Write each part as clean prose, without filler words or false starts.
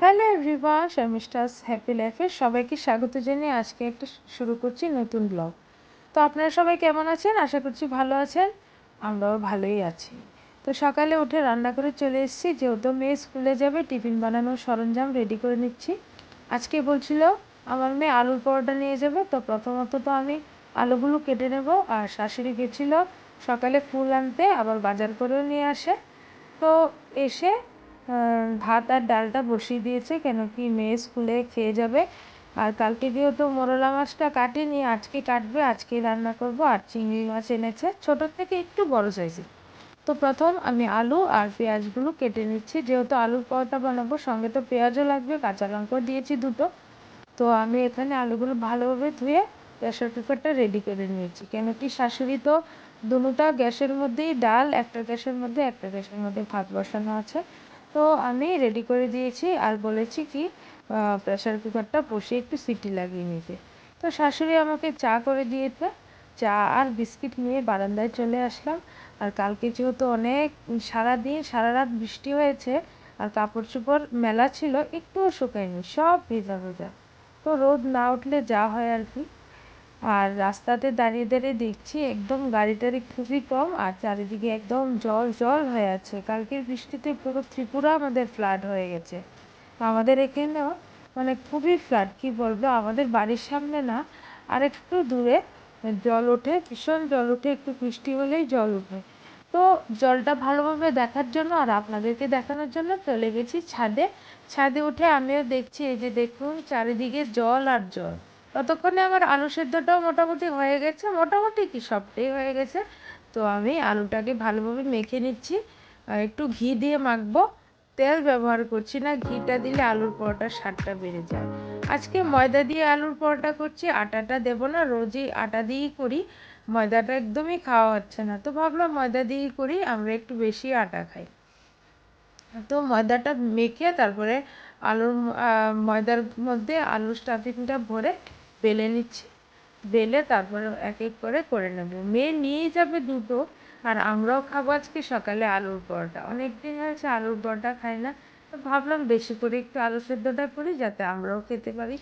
Hello everyone, Sharmistha's happy লাইফে সবাইকে স্বাগত জানিয়ে আজকে একটা শুরু করছি নতুন ব্লগ। তো আপনারা সবাই কেমন আছেন? আশা করছি ভালো আছেন। আমরাও ভালোই আছি। তো সকালে উঠে রান্না করে চলে এসেছি, যেহেতু মেয়ে স্কুলে যাবে টিফিন বানানোর সরঞ্জাম রেডি করে নিচ্ছি। আজকে বলছিল আমার মেয়ে আলুর পরোটা নিয়ে যাবে, তো প্রথমত তো আমি আলুগুলো কেটে নেব। আর শাশুড়ি গেছিলো সকালে ফুল আনতে, আবার বাজার করেও নিয়ে আসে। তো এসে ভাত আর ডালটা বসিয়ে দিয়েছে, কেন কি মেয়ে স্কুলে খেয়ে যাবে। আর কালকে যেহেতু মোরলা মাছটা কাটেনি, আজকে কাটবে, আজকেই রান্না করব। আর চিংড়ি মাছ এনেছে ছোটোর থেকে একটু বড় সাইজের। তো প্রথম আমি আলু আর পেঁয়াজগুলো কেটে নিচ্ছি, যেহেতু আলুর পরোটা বানাবো সঙ্গে তো পেঁয়াজও লাগবে, কাঁচা লঙ্কাও দিয়েছি দুটো। তো আমি এখানে আলুগুলো ভালোভাবে ধুয়ে প্রেশার কুকারটা রেডি করে নিয়েছি, কেন কি শাশুড়ি তো দুটোটা গ্যাসের মধ্যেই, ডাল একটা গ্যাসের মধ্যে একটা গ্যাসের মধ্যে ভাত বসানো আছে। তো আমি রেডি করে দিয়েছি আর বলেছি কি প্রেশার কুকারটা বসিয়ে একটু সিটি লাগিয়ে নিতে। তো শাশুড়ি আমাকে চা করে দিয়েছে, চা আর বিস্কিট নিয়ে বারান্দায় চলে আসলাম। আর কালকে যেহেতু অনেক সারাদিন সারা রাত বৃষ্টি হয়েছে, আর কাপড় চোপড় মেলা ছিল, একটুও শুকায়নি, সব ভেজা ভেজা। তো রোদ না উঠলে যা হয় আর কি। আর রাস্তাতে দাঁড়িয়ে দাঁড়িয়ে দেখছি একদম গাড়ি টাড়ি খুবই কম, আর চারিদিকে একদম জল জল হয়ে আছে। কালকের বৃষ্টিতে পুরো ত্রিপুরা আমাদের ফ্লাড হয়ে গেছে। আমাদের এখানেও মানে খুবই ফ্লাড, কি বলবো, আমাদের বাড়ির সামনে না, আর একটু দূরে জল ওঠে, ভীষণ জল ওঠে, একটু বৃষ্টি হলেই জল ওঠে। তো জলটা ভালোভাবে দেখার জন্য আর আপনাদেরকে দেখানোর জন্য চলে গেছি ছাদে। ছাদে উঠে আমিও দেখছি, এই যে দেখুন চারিদিকে জল আর জল। ততক্ষণে আমার আলু সেদ্ধটাও মোটামুটি হয়ে গেছে, মোটামুটি কি সবটাই হয়ে গেছে। তো আমি আলুটাকে ভালোভাবে মেখে নিচ্ছি, একটু ঘি দিয়ে মাখবো, তেল ব্যবহার করছি না, ঘিটা দিলে আলুর পরোটার স্বাদটা বেড়ে যায়। আজকে ময়দা দিয়ে আলুর পরোটা করছি, আটাটা দেবো না, রোজই আটা দিয়েই করি, ময়দাটা একদমই খাওয়া হচ্ছে না, তো ভাবলাম ময়দা দিয়েই করি, আমরা একটু বেশি আটা খাই। তো ময়দাটা মেখে তারপরে আলুর ময়দার মধ্যে আলুর স্টাফিংটা ভরে বেলে নিচ্ছি। বেলে তারপরে এক এক করে করে নেব। মেয়ে নিয়ে যাবে দুটো, আর আমরাও খাবো আজকে সকালে আলুর পরোটা। অনেক দিন হয়েছে আলুর পরোটা খাই না, তো ভাবলাম বেশি করে একটু আলু সেদ্ধটা করি যাতে আমরাও খেতে পারি।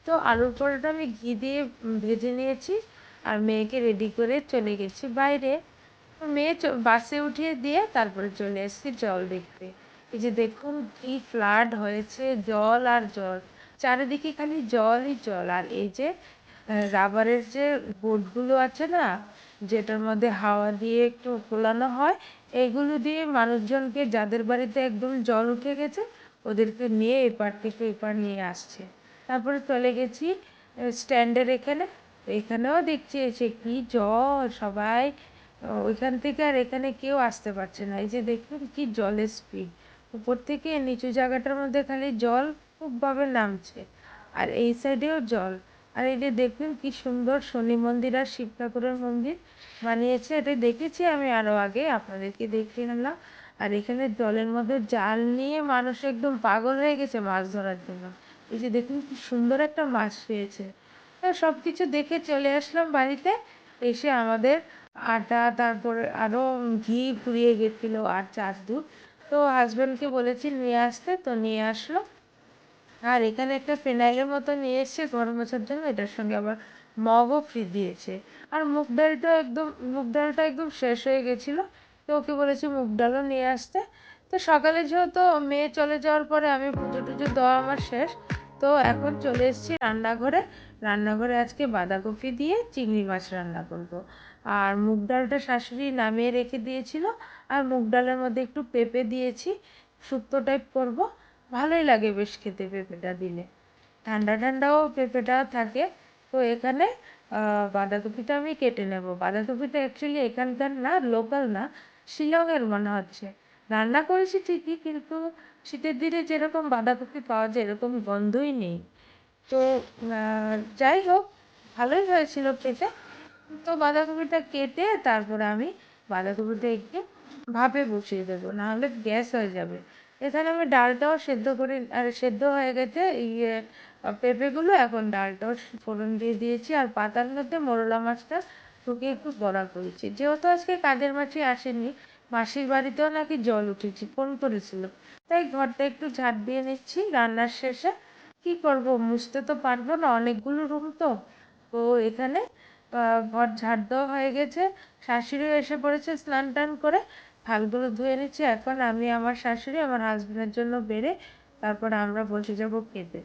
তো আলুর পরোটা আমি ঘি দিয়ে ভেজে নিয়েছি, আর মেয়েকে রেডি করে চলে গেছি বাইরে। মেয়ে বাসে উঠিয়ে দিয়ে তারপরে চলে এসেছি জল দেখতে। এই যে দেখুন কি ফ্লাড হয়েছে, জল আর জল, চারিদিকে খালি জলই জল। আর এই যে রাবারের যে বোটগুলো আছে না, যেটার মধ্যে হাওয়া দিয়ে একটু ফোলানো হয়, এগুলো দিয়ে মানুষজনকে, যাদের বাড়িতে একদম জল উঠে গেছে, ওদেরকে নিয়ে এপার থেকে এপার নিয়ে আসছে। তারপরে চলে গেছি স্ট্যান্ডের এখানে, এখানেও দেখছি এসে কি জল, সবাই ওইখান থেকে আর এখানে কেউ আসতে পারছে না। এই যে দেখুন কি জলের স্পিড, উপর থেকে নিচু জায়গাটার মধ্যে খালি জল খুবভাবে নামছে, আর এই সাইডেও জল। আর এই যে দেখুন কি সুন্দর শনি মন্দির আর শিব ঠাকুরের মন্দির বানিয়েছে, এটা দেখেছি আমি আরও আগে, আপনাদেরকে দেখিয়ে নিলাম। আর এখানে জলের মধ্যে জাল নিয়ে মানুষ একদম পাগল হয়ে গেছে মাছ ধরার জন্য। এই যে দেখুন কি সুন্দর একটা মাছ পেয়েছে। সব কিছু দেখে চলে আসলাম বাড়িতে। এসে আমাদের আটা, তারপরে আরও ঘি ফুরিয়ে গেছিলো, আর চার দুধ। তো হাজব্যান্ডকে বলেছি নিয়ে আসতে, তো নিয়ে আসলো। আর এখানে একটা ফিনাইলের মতো নিয়ে এসছে গরম মোছার জন্য, এটার সঙ্গে আবার মগও ফ্রি দিয়েছে। আর মুগ ডালটা একদম শেষ হয়ে গেছিলো, তো ওকে বলেছি মুগ ডালও নিয়ে আসতে। তো সকালে যেহেতু মেয়ে চলে যাওয়ার পরে আমি পুজো টুজো দেওয়া আমার শেষ, তো এখন চলে এসেছি রান্নাঘরে। রান্নাঘরে আজকে বাঁধাকপি দিয়ে চিংড়ি মাছ রান্না করব। আর মুগ ডালটা শাশুড়ি নামিয়ে রেখে দিয়েছিল, আর মুগ ডালের মধ্যে একটু পেঁপে দিয়েছি, শুক্তো টাইপ করব। ভালোই লাগে বেশ খেতে পেঁপেটা দিলে, ঠান্ডা ঠান্ডাও পেঁপেটা থাকে। তো এখানে বাঁধাকপিটা আমি কেটে নেব। বাঁধাকপিটা অ্যাকচুয়ালি এখানকার না, লোকাল না, শিলংয়ের মনে হচ্ছে। রান্না করেছি ঠিকই, কিন্তু শীতের দিনে যেরকম বাঁধাকপি পাওয়া যায় এরকম গন্ধই নেই। তো যাই হোক, ভালোই হয়েছিল খেতে। তো বাঁধাকপিটা কেটে তারপরে আমি বাঁধাকপিটা একটু ভাপে বসিয়ে দেবো, নাহলে গ্যাস হয়ে যাবে। এখানে আমি ডালটাও সেদ্ধ করে, আর সেদ্ধ হয়ে গেছে পেঁপেগুলো, এখন ডালটাও ফোড়ন দিয়ে দিয়েছি। আর পাতার মধ্যে মোরলা মাছটা শুকিয়ে একটু বড়া করেছি, যেহেতু আজকে কাজের মাছি আসেনি, মাসির বাড়িতেও নাকি জল উঠেছে, ফোন করেছিল। তাই ঘরটা একটু ঝাঁট দিয়ে নিচ্ছি রান্নার শেষে। কি করব, মুছতে তো পারবো না, অনেকগুলো রুম তো। তো এখানে ঘর ঝাড় দেওয়া হয়ে গেছে, শাশুড়িও এসে পড়েছে স্নান টান করে। থালগুলো ধুয়ে নিচ্ছি, এখন আমি আমার শাশুড়ি আমার হাজবেন্ডের জন্য বেড়ে তারপর আমরা বসে যাব খেতে।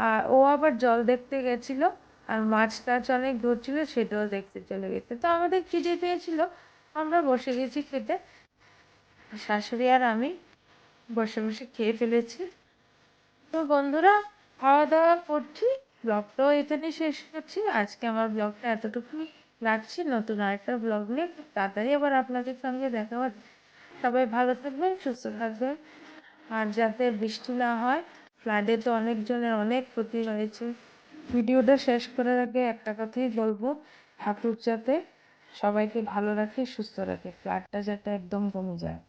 আর ও আবার জল দেখতে গেছিলো, আর মাছ টাছ অনেক ধরছিল, সেটাও দেখতে চলে গেছে। তো আমাদের খিদে পেয়েছিল, আমরা বসে গেছি খেতে। শাশুড়ি আর আমি বসে বসে খেয়ে ফেলেছি। তো বন্ধুরা, খাওয়া দাওয়া করছি, ব্লগটাও এখানে শেষ করছি। আজকে আমার ব্লগটা এতটুকুই রাখছি, নতুন আরেকটা ব্লগ নিয়ে খুব তাড়াতাড়ি আবার আপনাদের সঙ্গে দেখা হচ্ছে। সবাই ভালো থাকবেন, সুস্থ থাকবেন, আর যাতে বৃষ্টি না হয়। ফ্লাডে তো অনেকজনের অনেক ক্ষতি হয়েছে। ভিডিওটা শেষ করার আগে একটা কথাই বলবো, ঠাকুর যাতে সবাইকে ভালো রাখে, সুস্থ রাখে, ফ্লাডটা যাতে একদম কমে যায়।